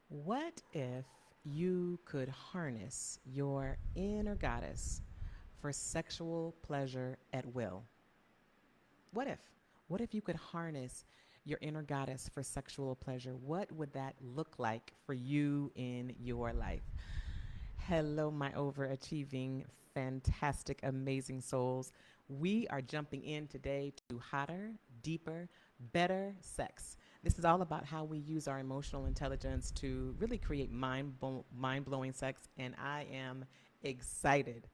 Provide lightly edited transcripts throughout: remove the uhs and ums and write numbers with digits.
What if you could harness your inner goddess for sexual pleasure at will? What if? What if you could harness your inner goddess for sexual pleasure? What would that look like for you in your life? Hello, my overachieving, fantastic, amazing souls. We are jumping in today to hotter, deeper, better sex. This is all about how we use our emotional intelligence to really create mind blowing sex, and I am excited.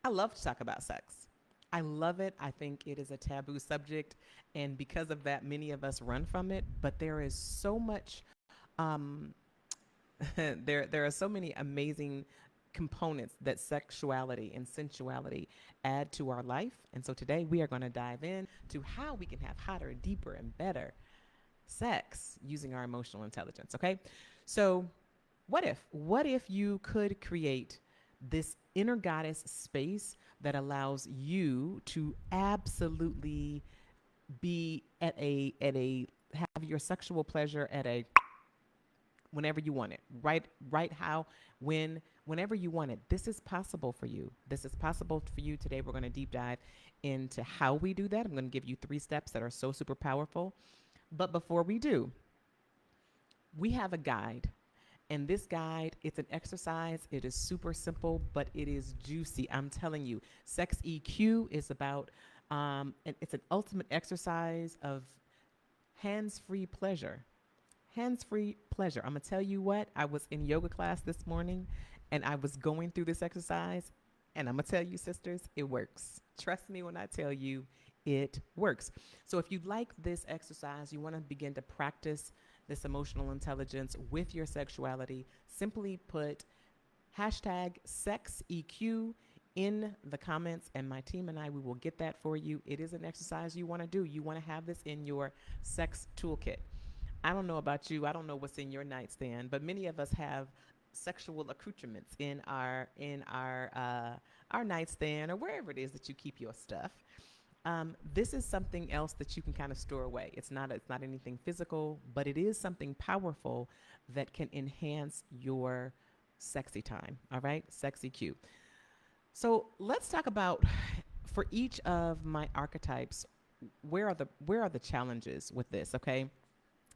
I love to talk about sex. I love it. I think it is a taboo subject, and because of that, many of us run from it. But there is so much um, there are so many amazing components that sexuality and sensuality add to our life. And so today we are going to dive in to how we can have hotter, deeper, and better sex using our emotional intelligence. Okay. So what if you could create this inner goddess space that allows you to absolutely be at a have your sexual pleasure at a whenever you want it. Right how whenever you want it. This is possible for you. This is possible for you. Today we're going to deep dive into how we do that. I'm going to give you 3 steps that are so super powerful. But before we do, we have a guide. And this guide, it's an exercise. It is super simple, but it is juicy. I'm telling you, Sex EQ is about, it's an ultimate exercise of hands free pleasure. Hands free pleasure. I'm going to tell you what, I was in yoga class this morning and I was going through this exercise. And I'm going to tell you, sisters, it works. Trust me when I tell you it works. So if you like this exercise, you want to begin to practice this emotional intelligence with your sexuality, simply put hashtag sex EQ in the comments, and my team and I, we will get that for you. It is an exercise you want to do. You want to have this in your sex toolkit. I don't know about you. I don't know what's in your nightstand, but many of us have sexual accoutrements in our nightstand or wherever it is that you keep your stuff. This is something else that you can kind of store away. It's not anything physical, but it is something powerful that can enhance your sexy time. All right, sexy Q. So let's talk about for each of my archetypes. Where are the challenges with this? Okay,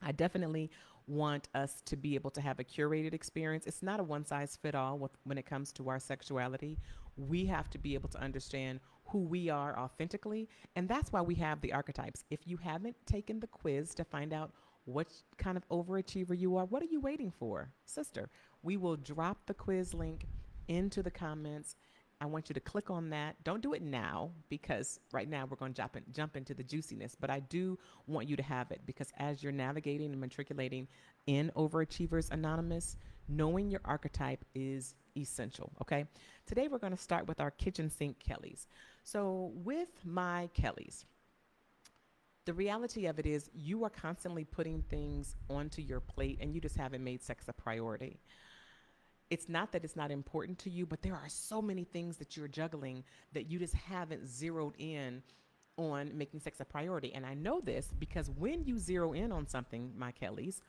I definitely want us to be able to have a curated experience. It's not a one size fit all when it comes to our sexuality. We have to be able to understand who we are authentically. And that's why we have the archetypes. If you haven't taken the quiz to find out what kind of overachiever you are, what are you waiting for? Sister, we will drop the quiz link into the comments. I want you to click on that. Don't do it now because right now we're going to jump into the juiciness. But I do want you to have it because as you're navigating and matriculating in Overachievers Anonymous, knowing your archetype is essential. Okay. Today we're going to start with our kitchen sink Kellys. So with my Kellys, the reality of it is you are constantly putting things onto your plate and you just haven't made sex a priority. It's not that it's not important to you, but there are so many things that you're juggling that you just haven't zeroed in on making sex a priority. And I know this because when you zero in on something, my Kellys,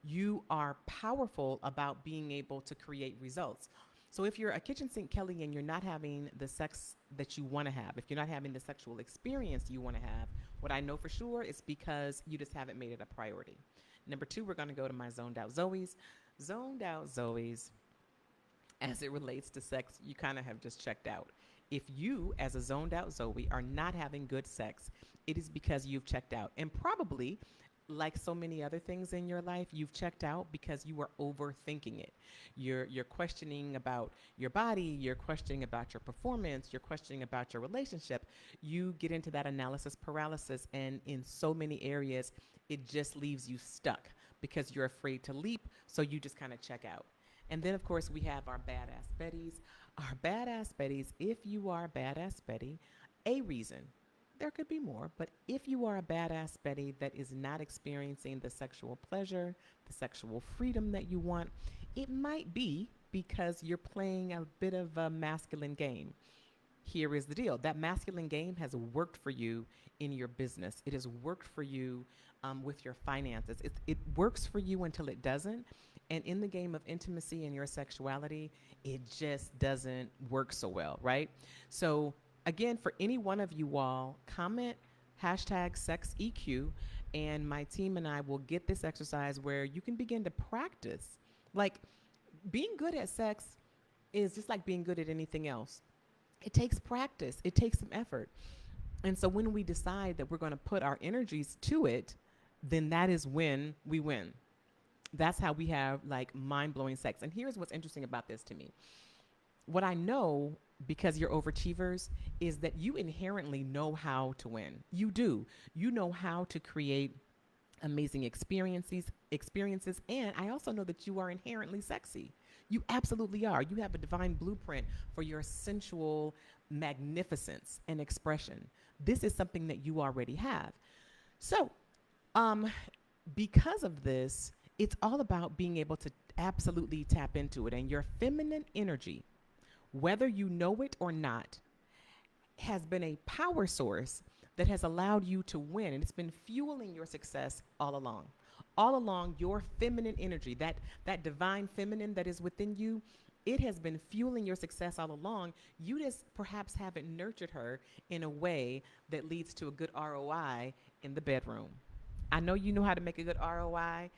you are powerful about being able to create results. So if you're a kitchen sink Kelly and you're not having the sex that you want to have, if you're not having the sexual experience you want to have, what I know for sure is because you just haven't made it a priority. Number 2, we're going to go to my zoned out Zoes. Zoned out Zoes, as it relates to sex, you kind of have just checked out. If you, as a zoned out Zoe, are not having good sex, it is because you've checked out. And probably, like so many other things in your life, you've checked out because you are overthinking it. You're questioning about your body, you're questioning about your performance, you're questioning about your relationship. You get into that analysis paralysis, and in so many areas, it just leaves you stuck because you're afraid to leap, so you just kind of check out. And then, of course, we have our badass Betties. Our badass Betties, if you are a badass Betty, a reason, there could be more, but if you are a badass Betty that is not experiencing the sexual pleasure, the sexual freedom that you want, it might be because you're playing a bit of a masculine game. Here is the deal: that masculine game has worked for you in your business, it has worked for you with your finances. It works for you until it doesn't. And in the game of intimacy and your sexuality, it just doesn't work so well, right? So, again, for any one of you all, comment hashtag sex EQ, and my team and I will get this exercise where you can begin to practice. Like, being good at sex is just like being good at anything else. It takes practice, it takes some effort. And so when we decide that we're going to put our energies to it, then that is when we win. That's how we have like mind blowing sex. And here's what's interesting about this to me. What I know, because you're overachievers, is that you inherently know how to win. You do. You know how to create amazing experiences, and I also know that you are inherently sexy. You absolutely are. You have a divine blueprint for your sensual magnificence and expression. This is something that you already have. So, um, because of this, it's all about being able to absolutely tap into it. And your feminine energy, whether you know it or not, has been a power source that has allowed you to win. And it's been fueling your success all along. All along, your feminine energy, that divine feminine that is within you, it has been fueling your success all along. You just perhaps haven't nurtured her in a way that leads to a good ROI in the bedroom. I know you know how to make a good ROI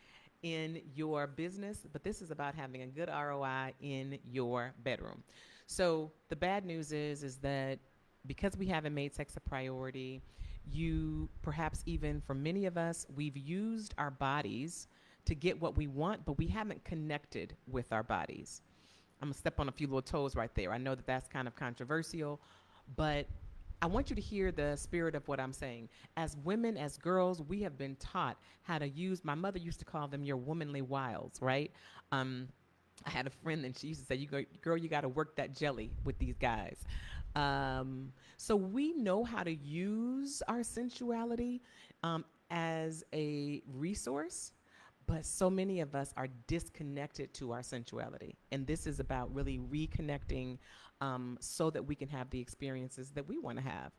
in your business, but this is about having a good ROI in your bedroom. So the bad news is that because we haven't made sex a priority, you perhaps even for many of us, we've used our bodies to get what we want, but we haven't connected with our bodies. I'm gonna step on a few little toes right there. I know that that's kind of controversial, but I want you to hear the spirit of what I'm saying. As women, as girls, we have been taught how to use, my mother used to call them your womanly wiles, right? Um, I had a friend and she used to say, girl, you got to work that jelly with these guys. So we know how to use our sensuality as a resource, but so many of us are disconnected to our sensuality. And this is about really reconnecting so that we can have the experiences that we want to have.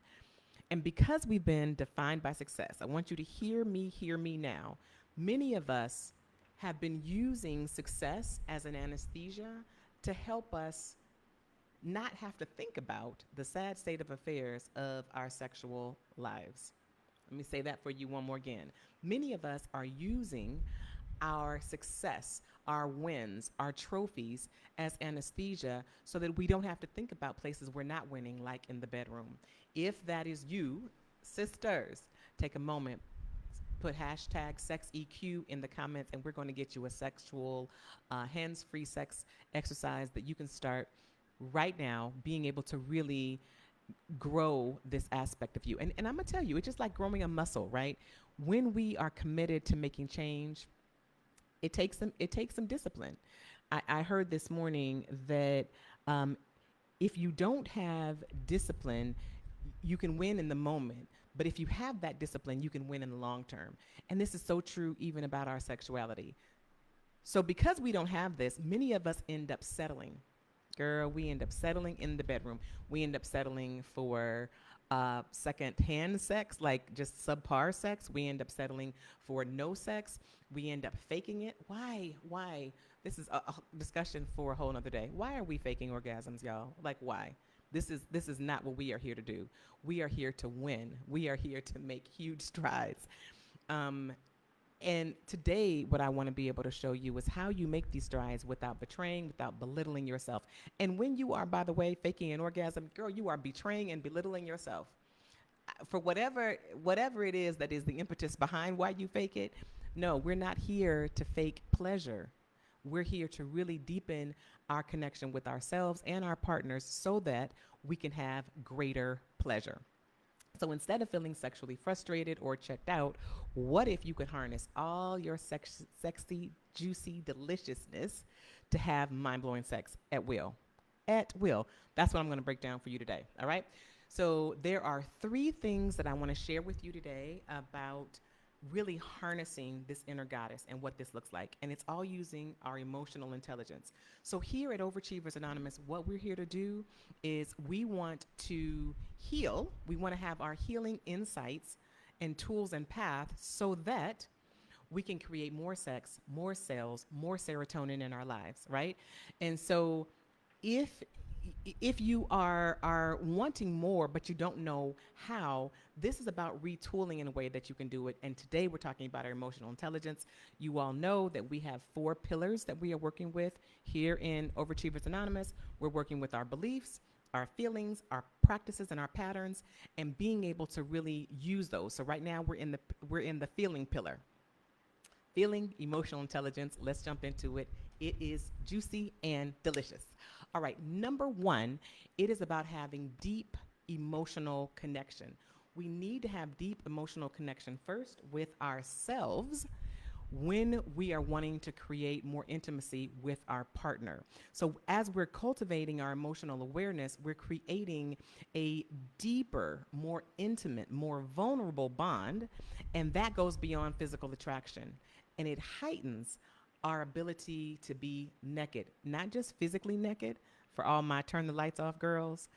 And because we've been defined by success, I want you to hear me now. Many of us have been using success as an anesthesia to help us not have to think about the sad state of affairs of our sexual lives. Let me say that for you one more again. Many of us are using our success, our wins, our trophies as anesthesia so that we don't have to think about places we're not winning, like in the bedroom. If that is you, sisters, take a moment, put hashtag SexEQ in the comments, and we're going to get you a sexual, hands-free sex exercise that you can start right now, being able to really grow this aspect of you. And I'm going to tell you, it's just like growing a muscle, right? When we are committed to making change, it takes some discipline. I heard this morning that um, if you don't have discipline, you can win in the moment. But if you have that discipline, you can win in the long term. And this is so true even about our sexuality. So because we don't have this, many of us end up settling. Girl, we end up settling in the bedroom. We end up settling for second-hand sex, like just subpar sex. We end up settling for no sex. We end up faking it. Why? Why? This is a discussion for a whole nother day. Why are we faking orgasms, y'all? Like, why? This is not what we are here to do. We are here to win. We are here to make huge strides. Um, and today, what I want to be able to show you is how you make these strides without betraying, without belittling yourself. And when you are, by the way, faking an orgasm, girl, you are betraying and belittling yourself. For whatever it is that is the impetus behind why you fake it. No, we're not here to fake pleasure. We're here to really deepen our connection with ourselves and our partners so that we can have greater pleasure. So instead of feeling sexually frustrated or checked out, what if you could harness all your sexy, juicy deliciousness to have mind blowing sex at will? At will. That's what I'm going to break down for you today. All right. So there are 3 things that I want to share with you today about really harnessing this inner goddess and what this looks like. And it's all using our emotional intelligence. So here at Overachievers Anonymous, what we're here to do is we want to heal. We want to have our healing insights and tools and paths so that we can create more sex, more cells, more serotonin in our lives, right? And so if if you are wanting more but you don't know how, this is about retooling in a way that you can do it. And today we're talking about our emotional intelligence. You all know that we have four pillars that we are working with here in Overachievers Anonymous. We're working with our beliefs, our feelings, our practices, and our patterns, and being able to really use those. So right now we're in the feeling pillar. Feeling, emotional intelligence. Let's jump into it. It is juicy and delicious. All right, number one, it is about having deep emotional connection. We need to have deep emotional connection first with ourselves when we are wanting to create more intimacy with our partner. So, as we're cultivating our emotional awareness, we're creating a deeper, more intimate, more vulnerable bond, and that goes beyond physical attraction. And it heightens our ability to be naked, not just physically naked for all my turn the lights off girls,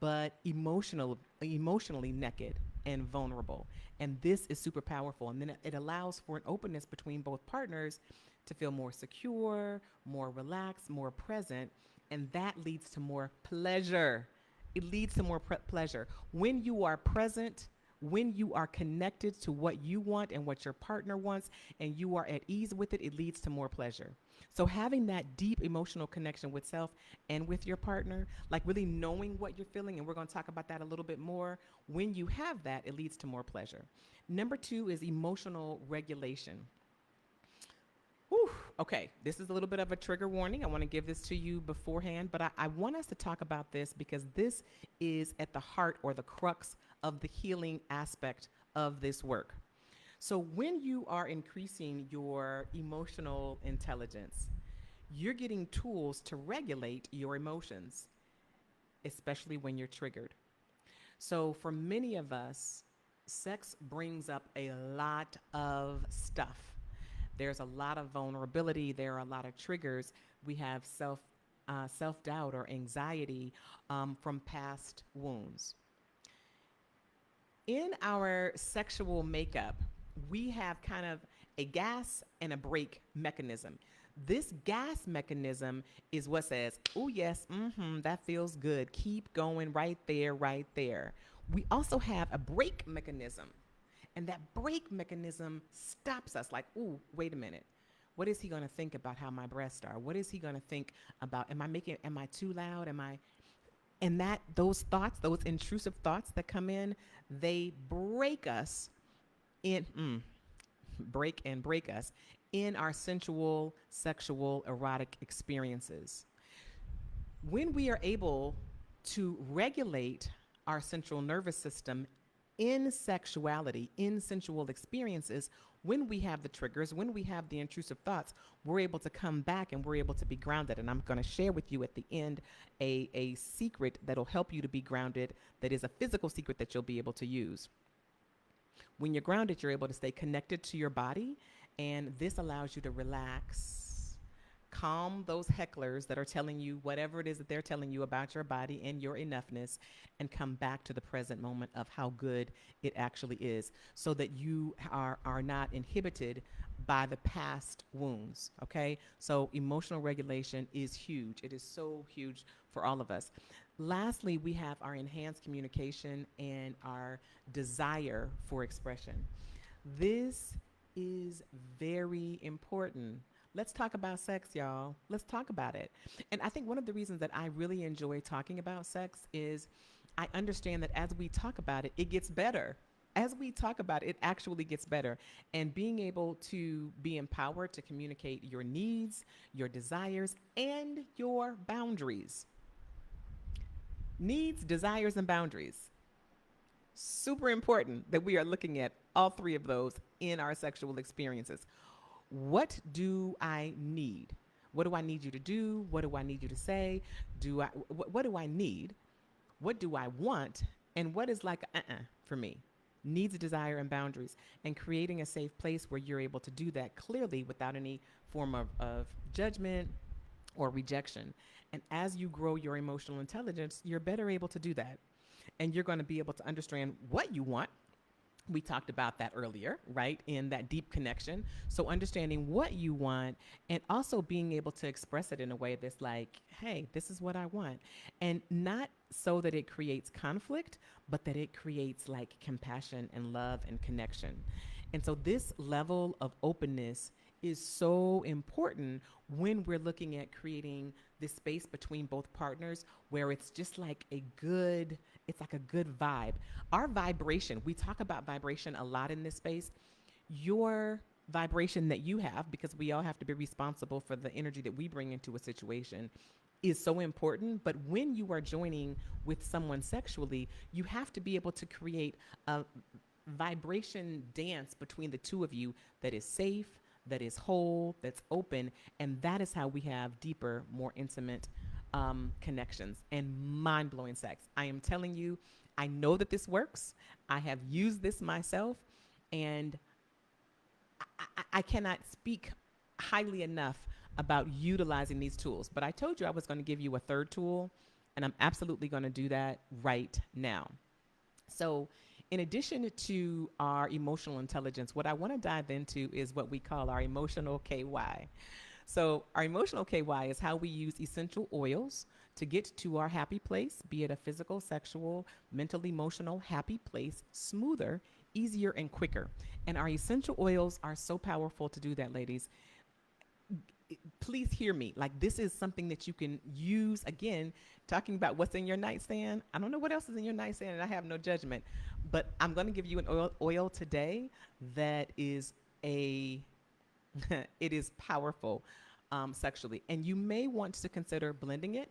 but emotionally naked and vulnerable. And this is super powerful. And then it allows for an openness between both partners to feel more secure, more relaxed, more present. And that leads to more pleasure. It leads to more pleasure. When you are present, when you are connected to what you want and what your partner wants, and you are at ease with it, it leads to more pleasure. So having that deep emotional connection with self and with your partner, like really knowing what you're feeling, and we're going to talk about that a little bit more. When you have that, it leads to more pleasure. Number two is emotional regulation. Whew, okay, this is a little bit of a trigger warning. I want to give this to you beforehand, but I want us to talk about this because this is at the heart or the crux of the healing aspect of this work. So, when you are increasing your emotional intelligence, you're getting tools to regulate your emotions, especially when you're triggered. So, for many of us, sex brings up a lot of stuff. There's a lot of vulnerability. There are a lot of triggers. We have self doubt or anxiety from past wounds. In our sexual makeup, we have kind of a gas and a brake mechanism. This gas mechanism is what says, oh, yes, that feels good. Keep going right there, right there. We also have a brake mechanism, and that brake mechanism stops us like, ooh, wait a minute. What is he going to think about how my breasts are? What is he going to think about? Am I too loud? And that those thoughts, those intrusive thoughts that come in, they break us in, break us in our sensual, sexual, erotic experiences. When we are able to regulate our central nervous system in sexuality, in sensual experiences, when we have the triggers, when we have the intrusive thoughts, we're able to come back and we're able to be grounded. And I'm going to share with you at the end a secret that'll help you to be grounded, that is a physical secret that you'll be able to use. When you're grounded, you're able to stay connected to your body, and this allows you to relax, calm those hecklers that are telling you whatever it is that they're telling you about your body and your enoughness, and come back to the present moment of how good it actually is, so that you are not inhibited by the past wounds. Okay, so emotional regulation is huge. It is so huge for all of us. Lastly, we have our enhanced communication and our desire for expression. This is very important. Let's talk about sex, y'all. Let's talk about it. And I think one of the reasons that I really enjoy talking about sex is I understand that as we talk about it, it gets better. As we talk about it, it actually gets better. And being able to be empowered to communicate your needs, your desires, and your boundaries. Needs, desires, and boundaries. Super important that we are looking at all three of those in our sexual experiences. What do I need? What do I need you to do? What do I need you to say? What do I need? What do I want? And what is like for me? Needs, desire, and boundaries. And creating a safe place where you're able to do that clearly without any form of judgment or rejection. And as you grow your emotional intelligence, you're better able to do that. And you're going to be able to understand what you want We talked about that earlier, right? In that deep connection. So understanding what you want and also being able to express it in a way that's like, hey, this is what I want. And not so that it creates conflict, but that it creates like compassion and love and connection. And so this level of openness is so important when we're looking at creating this space between both partners where it's just like a good, it's like a good vibe. Our vibration, we talk about vibration a lot in this space. Your vibration that you have, because we all have to be responsible for the energy that we bring into a situation, is so important. But when you are joining with someone sexually, you have to be able to create a vibration dance between the two of you that is safe, that is whole, that's open, and that is how we have deeper, more intimate connections and mind blowing sex. I am telling you, I know that this works. I have used this myself, and I cannot speak highly enough about utilizing these tools. But I told you I was going to give you a third tool, and I'm absolutely going to do that right now. So, in addition to our emotional intelligence, what I want to dive into is what we call our emotional KY. So, our emotional KY is how we use essential oils to get to our happy place, be it a physical, sexual, mental, emotional happy place, smoother, easier, and quicker. And our essential oils are so powerful to do that, ladies. Please hear me. Like, this is something that you can use. Again, talking about what's in your nightstand. I don't know what else is in your nightstand, and I have no judgment. But I'm going to give you an oil today that is a it is powerful sexually, and you may want to consider blending it.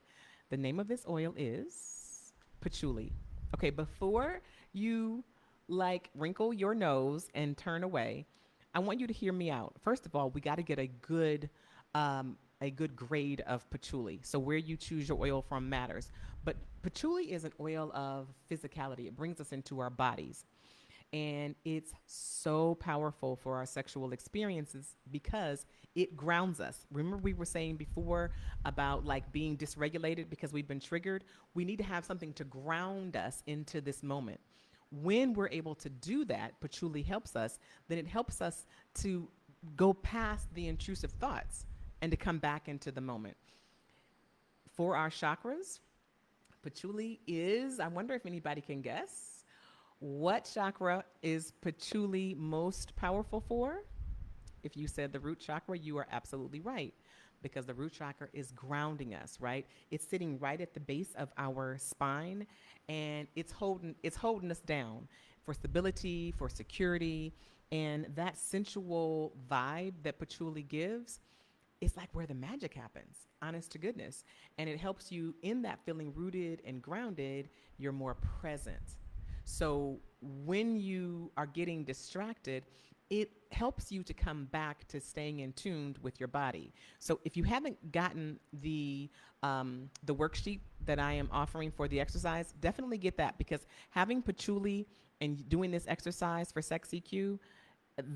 The name of this oil is patchouli. Okay, before you like wrinkle your nose and turn away, I want you to hear me out. First of all, we got to get a good grade of patchouli. So where you choose your oil from matters. But patchouli is an oil of physicality. It brings us into our bodies. And it's so powerful for our sexual experiences because it grounds us. Remember, we were saying before about like being dysregulated because we've been triggered? We need to have something to ground us into this moment. When we're able to do that, patchouli helps us, then it helps us to go past the intrusive thoughts and to come back into the moment. For our chakras, patchouli is, I wonder if anybody can guess. What chakra is patchouli most powerful for? If you said the root chakra, you are absolutely right because the root chakra is grounding us, right? It's sitting right at the base of our spine and it's holding us down for stability, for security, and that sensual vibe that patchouli gives, it's like where the magic happens, honest to goodness. And it helps you in that feeling rooted and grounded, you're more present. So when you are getting distracted, it helps you to come back to staying in tune with your body. So if you haven't gotten the worksheet that I am offering for the exercise, definitely get that because having patchouli and doing this exercise for Sex EQ,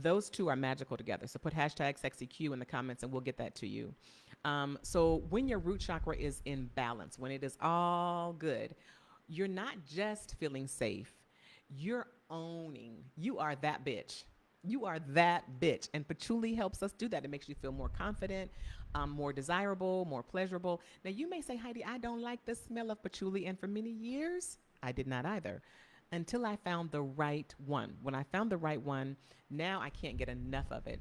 those two are magical together. So put hashtag SexyQ in the comments and we'll get that to you. So when your root chakra is in balance, when it is all good, you're not just feeling safe, you're owning. You are that bitch. You are that bitch. And patchouli helps us do that. It makes you feel more confident, more desirable, more pleasurable. Now, you may say, Heidi, I don't like the smell of patchouli. And for many years, I did not either until I found the right one. When I found the right one, now I can't get enough of it.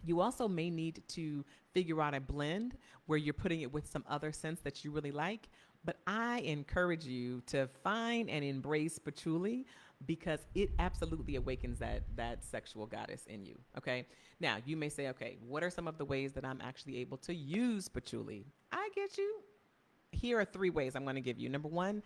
You also may need to figure out a blend where you're putting it with some other scents that you really like. But I encourage you to find and embrace patchouli because it absolutely awakens that sexual goddess in you. Okay. Now you may say, okay, what are some of the ways that I'm actually able to use patchouli? I get you. Here are 3 ways I'm going to give you. Number 1,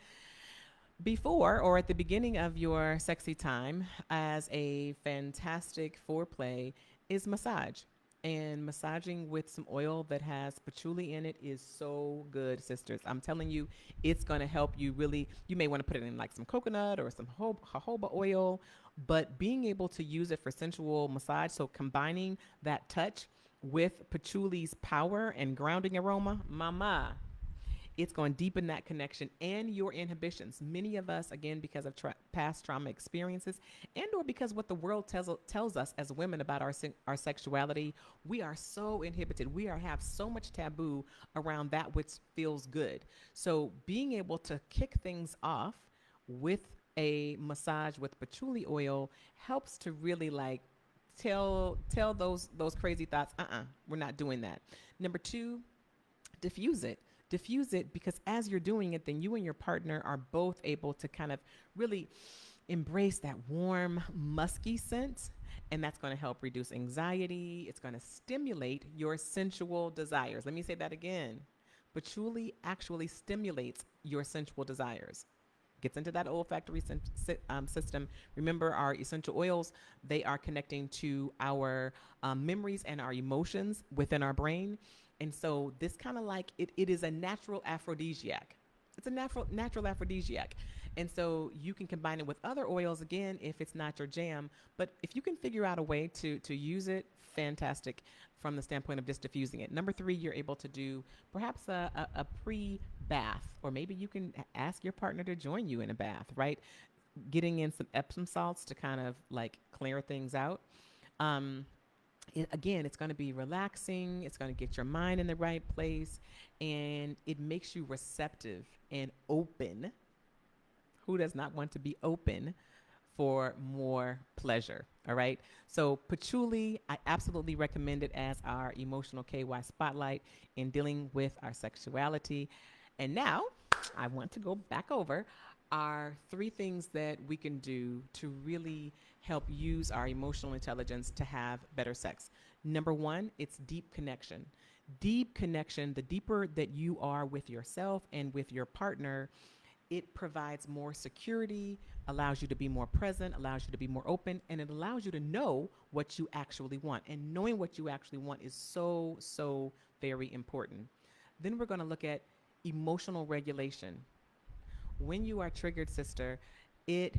before or at the beginning of your sexy time as a fantastic foreplay is massage. And massaging with some oil that has patchouli in it is so good, sisters. I'm telling you, it's going to help you really. You may want to put it in like some coconut or some jojoba oil, but being able to use it for sensual massage, so combining that touch with patchouli's power and grounding aroma, it's going to deepen that connection and your inhibitions. Many of us, again, because of past trauma experiences, and or because what the world tells us as women about our sexuality. We are so inhibited. We have so much taboo around that which feels good. So being able to kick things off with a massage with patchouli oil helps to really like tell those crazy thoughts, we're not doing that. Number two, diffuse it. Diffuse it, because as you're doing it, then you and your partner are both able to kind of really embrace that warm, musky scent. And that's going to help reduce anxiety. It's going to stimulate your sensual desires. Let me say that again. Patchouli actually stimulates your sensual desires, gets into that olfactory system. Remember, our essential oils, they are connecting to our memories and our emotions within our brain. And so this kind of like, it is a natural aphrodisiac. It's a natural aphrodisiac. And so you can combine it with other oils, again, if it's not your jam. But if you can figure out a way to use it, fantastic, from the standpoint of just diffusing it. Number three, you're able to do perhaps a pre-bath, or maybe you can ask your partner to join you in a bath, right? Getting in some Epsom salts to kind of like clear things out. Again, it's going to be relaxing. It's going to get your mind in the right place, and it makes you receptive and open. Who does not want to be open for more pleasure? All right. So patchouli, I absolutely recommend it as our emotional KY spotlight in dealing with our sexuality. And now I want to go back over our three things that we can do to really help use our emotional intelligence to have better sex. Number one, it's deep connection. Deep connection, the deeper that you are with yourself and with your partner, it provides more security, allows you to be more present, allows you to be more open, and it allows you to know what you actually want. And knowing what you actually want is so, so very important. Then we're going to look at emotional regulation. When you are triggered, sister, it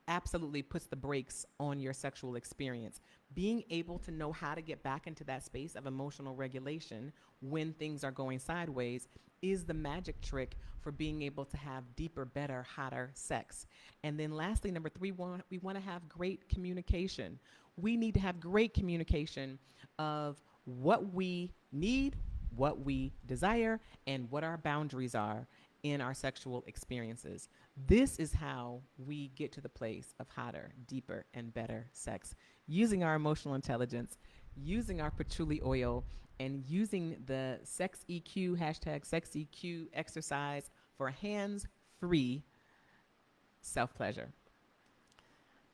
absolutely puts the brakes on your sexual experience. Being able to know how to get back into that space of emotional regulation when things are going sideways is the magic trick for being able to have deeper, better, hotter sex. And then lastly, number three, we want to have great communication. We need to have great communication of what we need, what we desire, and what our boundaries are in our sexual experiences. This is how we get to the place of hotter, deeper, and better sex, using our emotional intelligence, using our patchouli oil, and using the Sex EQ, hashtag Sex EQ exercise for hands-free self-pleasure.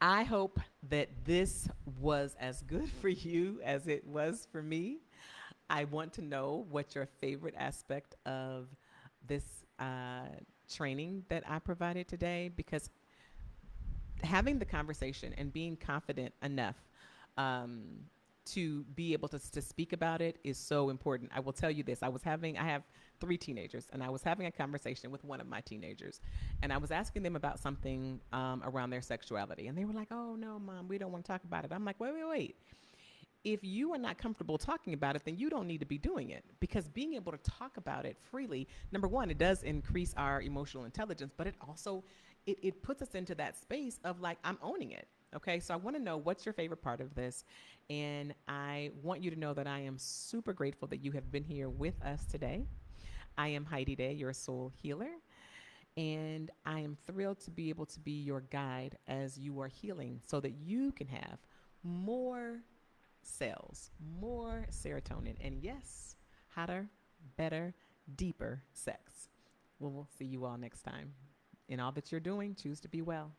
I hope that this was as good for you as it was for me. I want to know what your favorite aspect of this training that I provided today, because having the conversation and being confident enough to be able to speak about it is so important. I will tell you this. I have 3 teenagers, and I was having a conversation with one of my teenagers, and I was asking them about something around their sexuality, and they were like, "Oh no, Mom, we don't want to talk about it." I'm like, wait. If you are not comfortable talking about it, then you don't need to be doing it, because being able to talk about it freely, number one, it does increase our emotional intelligence, but it also, it puts us into that space of like, I'm owning it. Okay, so I want to know what's your favorite part of this, and I want you to know that I am super grateful that you have been here with us today. I am Heidi Day, your soul healer, and I am thrilled to be able to be your guide as you are healing so that you can have more cells, more serotonin, and yes, hotter, better, deeper sex. We'll see you all next time. In all that you're doing, choose to be well.